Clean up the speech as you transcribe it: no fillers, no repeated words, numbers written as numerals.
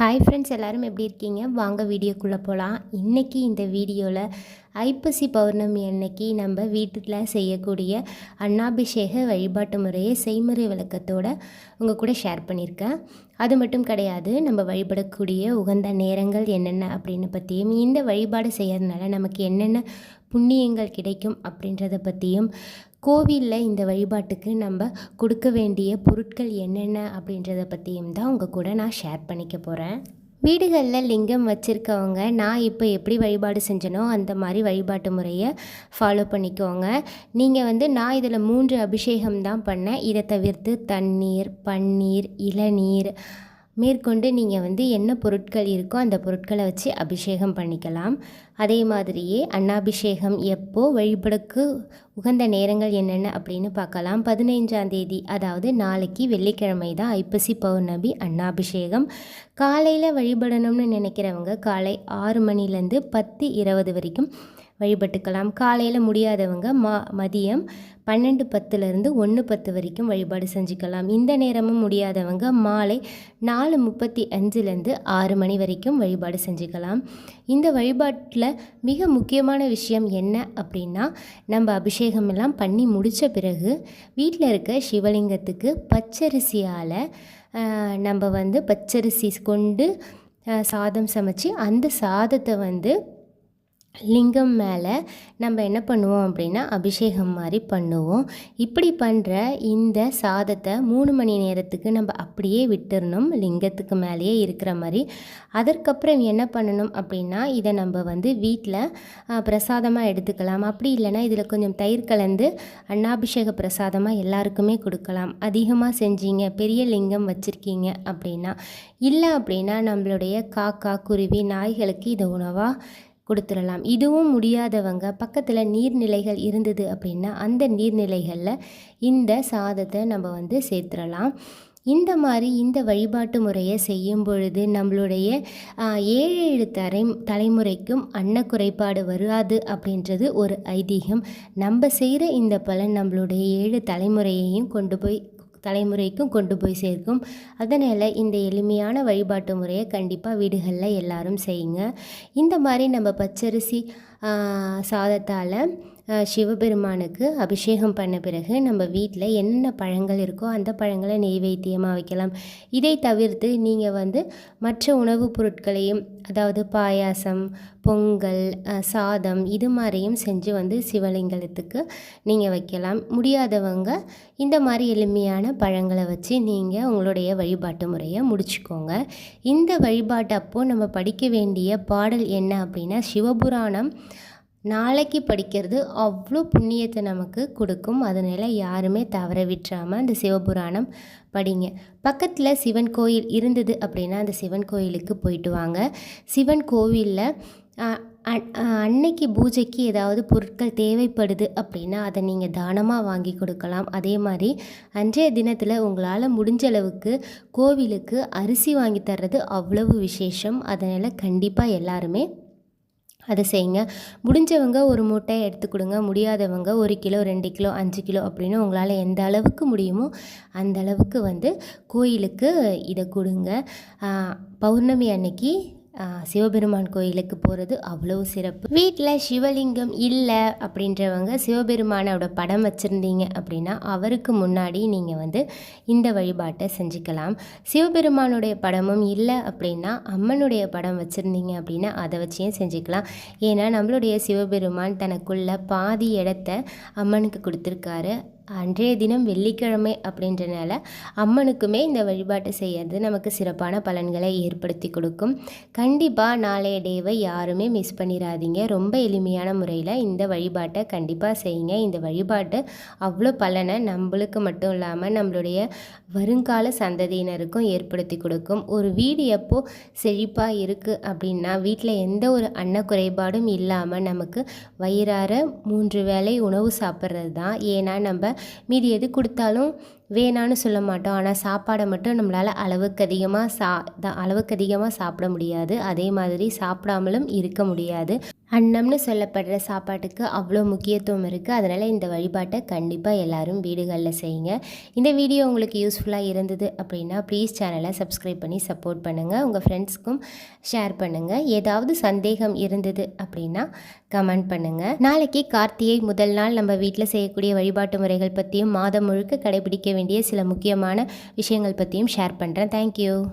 Hi friends, எல்லோரும் எப்படி இருக்கீங்க? வாங்க வீடியோக்குள்ளே போகலாம். இன்றைக்கி இந்த வீடியோவில் ஐப்பசி பௌர்ணமி அன்னைக்கு நம்ம வீட்டில் செய்யக்கூடிய அன்னாபிஷேக வழிபாட்டு முறையை செய்முறை விளக்கத்தோடு உங்கள் கூட ஷேர் பண்ணியிருக்கேன். அது மட்டும் கிடையாது, நம்ம வழிபடக்கூடிய உகந்த நேரங்கள் என்னென்ன அப்படின்னு பற்றியும், இந்த வழிபாடு செய்யறதுனால நமக்கு என்னென்ன புண்ணியங்கள் கிடைக்கும் அப்படின்றத பற்றியும், கோவிலில் இந்த வழிபாட்டுக்கு நம்ம கொடுக்க வேண்டிய பொருட்கள் என்னென்ன அப்படின்றத பற்றியும் தான் உங்கள் கூட நான் ஷேர் பண்ணிக்க போகிறேன். வீடுகளில் லிங்கம் வச்சுருக்கவங்க நான் இப்போ எப்படி வழிபாடு செஞ்சனோ அந்த மாதிரி வழிபாட்டு முறையை ஃபாலோ பண்ணிக்கோங்க. நீங்கள் நான் இதில் 3 அபிஷேகம் தான் பண்ணேன். இதை தவிர்த்து தண்ணீர், பன்னீர், இளநீர் மேற்கொண்டு நீங்கள் என்ன பொருட்கள் இருக்கோ அந்த பொருட்களை வச்சு அபிஷேகம் பண்ணிக்கலாம். அதே மாதிரியே அன்னாபிஷேகம் எப்போ வழிபடுக்கு உகந்த நேரங்கள் என்னென்ன அப்படின்னு பார்க்கலாம். 15ஆம் தேதி, அதாவது நாளைக்கு வெள்ளிக்கிழமை தான் ஐப்பசி பௌர்ணமி அன்னாபிஷேகம். காலையில் வழிபடணும்னு நினைக்கிறவங்க காலை 6 மணிலேருந்து 10:20 வரைக்கும் வழிபட்டுக்கலாம். காலையில் முடியாதவங்க மதியம் 12:10 1:10 வரைக்கும் வழிபாடு செஞ்சுக்கலாம். இந்த நேரமும் முடியாதவங்க மாலை 4:35 6 மணி வரைக்கும் வழிபாடு செஞ்சுக்கலாம். இந்த வழிபாட்டில் மிக முக்கியமான விஷயம் என்ன அப்படின்னா, நம்ம அபிஷேகம் எல்லாம் பண்ணி முடித்த பிறகு வீட்டில் இருக்க சிவலிங்கத்துக்கு பச்சரிசியால் நம்ம பச்சரிசி கொண்டு சாதம் சமைச்சு அந்த சாதத்தை லிங்கம் மேலே நம்ம என்ன பண்ணுவோம் அப்படின்னா அபிஷேகம் மாதிரி பண்ணுவோம். இப்படி பண்ணுற இந்த சாதத்தை 3 மணி நேரத்துக்கு நம்ம அப்படியே விட்டுறணும், லிங்கத்துக்கு மேலேயே இருக்கிற மாதிரி. அதற்கப்புறம் என்ன பண்ணணும் அப்படின்னா, இதை நம்ம வீட்டில் பிரசாதமாக எடுத்துக்கலாம். அப்படி இல்லைன்னா இதில் கொஞ்சம் தயிர் கலந்து அன்னாபிஷேக பிரசாதமாக எல்லாருக்குமே கொடுக்கலாம். அதிகமாக செஞ்சீங்க, பெரிய லிங்கம் வச்சுருக்கீங்க அப்படின்னா, இல்லை அப்படின்னா நம்மளுடைய காக்கா, குருவி, நாய்களுக்கு இதை உணவாக கொடுத்துடலாம். இதுவும் முடியாதவங்க பக்கத்தில் நீர்நிலைகள் இருந்தது அப்படின்னா அந்த நீர்நிலைகளில் இந்த சாதத்தை நம்ம சேர்த்துடலாம். இந்த மாதிரி இந்த வழிபாட்டு முறையை செய்யும் பொழுது நம்மளுடைய 7 தலைமுறைக்கும் அன்ன குறைபாடு வராது அப்படின்றது ஒரு ஐதீகம். நம்ம செய்கிற இந்த பலன் நம்மளுடைய 7 தலைமுறைக்கும் கொண்டு போய் சேர்க்கும். அதனால் இந்த எளிமையான வழிபாட்டு முறையை கண்டிப்பாக வீடுகளில் எல்லாரும் செய்யுங்க. இந்த மாதிரி நம்ம பச்சரிசி சாதத்தால் சிவபெருமானுக்கு அபிஷேகம் பண்ண பிறகு நம்ம வீட்டில் என்னென்ன பழங்கள் இருக்கோ அந்த பழங்களை நெய்வேத்தியமாக வைக்கலாம். இதை தவிர்த்து நீங்கள் மற்ற உணவுப் பொருட்களையும், அதாவது பாயாசம், பொங்கல், சாதம் இது மாதிரியும் செஞ்சு சிவலிங்கத்துக்கு நீங்கள் வைக்கலாம். முடியாதவங்க இந்த மாதிரி எளிமையான பழங்களை வச்சு நீங்கள் உங்களுடைய வழிபாட்டு முறையை முடிச்சுக்கோங்க. இந்த வழிபாட்டு அப்போது நம்ம படிக்க வேண்டிய பாடல் என்ன அப்படின்னா, சிவபுராணம் நாளைக்கு படிக்கிறது அவ்வளோ புண்ணியத்தை நமக்கு கொடுக்கும். அதனால் யாருமே தவற விட்டுறாமல் அந்த சிவபுராணம் படிங்க. பக்கத்தில் சிவன் கோயில் இருந்தது அப்படின்னா அந்த சிவன் கோயிலுக்கு போயிட்டு வாங்க. சிவன் கோவிலில் அன்னைக்கு பூஜைக்கு ஏதாவது பொருட்கள் தேவைப்படுது அப்படின்னா அதை நீங்கள் தானமாக வாங்கி கொடுக்கலாம். அதே மாதிரி அன்றைய தினத்தில் உங்களால் முடிஞ்ச அளவுக்கு கோவிலுக்கு அரிசி வாங்கி தர்றது அவ்வளவு விசேஷம். அதனால் கண்டிப்பாக எல்லாருமே அதை செய்யுங்க. முடிஞ்சவங்க ஒரு மூட்டை எடுத்து கொடுங்க. முடியாதவங்க 1 கிலோ, 2 கிலோ, 5 கிலோ அப்படின்னு உங்களால் எந்த அளவுக்கு முடியுமோ அந்த அளவுக்கு கோயிலுக்கு இதை கொடுங்க. பௌர்ணமி அன்னைக்கு சிவபெருமான் கோயிலுக்கு போகிறது அவ்வளோ சிறப்பு. வீட்டில் சிவலிங்கம் இல்லை அப்படின்றவங்க சிவபெருமானோட படம் வச்சுருந்தீங்க அப்படின்னா அவருக்கு முன்னாடி நீங்கள் இந்த வழிபாட்டை செஞ்சுக்கலாம். சிவபெருமானுடைய படமும் இல்லை அப்படின்னா அம்மனுடைய படம் வச்சுருந்தீங்க அப்படின்னா அதை வச்சே செஞ்சுக்கலாம். ஏன்னா நம்மளுடைய சிவபெருமான் தனக்குள்ள பாதி இடத்த அம்மனுக்கு கொடுத்துருக்காரு. அன்றைய தினம் வெள்ளிக்கிழமை அப்படின்றனால அம்மனுக்குமே இந்த வழிபாட்டை செய்யறது நமக்கு சிறப்பான பலன்களை ஏற்படுத்தி கொடுக்கும். கண்டிப்பாக நாளைய டேவை யாருமே மிஸ் பண்ணிடாதீங்க. ரொம்ப எளிமையான முறையில் இந்த வழிபாட்டை கண்டிப்பாக செய்யுங்க. இந்த வழிபாட்டு அவ்வளோ பலனை நம்மளுக்கு மட்டும் இல்லாமல் நம்மளுடைய வருங்கால சந்ததியினருக்கும் ஏற்படுத்தி கொடுக்கும். ஒரு வீடு எப்போ செழிப்பாக இருக்குது அப்படின்னா வீட்டில் எந்த ஒரு அன்ன குறைபாடும் இல்லாமல் நமக்கு வயிறார 3 வேளை உணவு சாப்பிட்றது தான். ஏன்னா நம்ம மீதி எது கொடுத்தாலும் வேணான்னு சொல்ல மாட்டோம். ஆனால் சாப்பாடை மட்டும் நம்மளால் அளவுக்கு அதிகமாக சாப்பிட முடியாது. அதே மாதிரி சாப்பிடாமலும் இருக்க முடியாது. அன்னம்னு சொல்லப்படுற சாப்பாட்டுக்கு அவ்வளோ முக்கியத்துவம் இருக்குது. அதனால் இந்த வழிபாட்டை கண்டிப்பாக எல்லாரும் வீடுகளில் செய்யுங்க. இந்த வீடியோ உங்களுக்கு யூஸ்ஃபுல்லாக இருந்தது அப்படின்னா ப்ளீஸ் சேனலை சப்ஸ்கிரைப் பண்ணி சப்போர்ட் பண்ணுங்கள். உங்கள் ஃப்ரெண்ட்ஸ்க்கும் ஷேர் பண்ணுங்கள். ஏதாவது சந்தேகம் இருந்தது அப்படின்னா கமெண்ட் பண்ணுங்கள். நாளைக்கு கார்த்திகை முதல் நாள் நம்ம வீட்டில் செய்யக்கூடிய வழிபாட்டு முறைகள் பற்றியும் மாதம் முழுக்க கடைபிடிக்க வேண்டிய சில முக்கியமான விஷயங்கள் பற்றியும் ஷேர் பண்ணுறேன். தேங்க்யூ.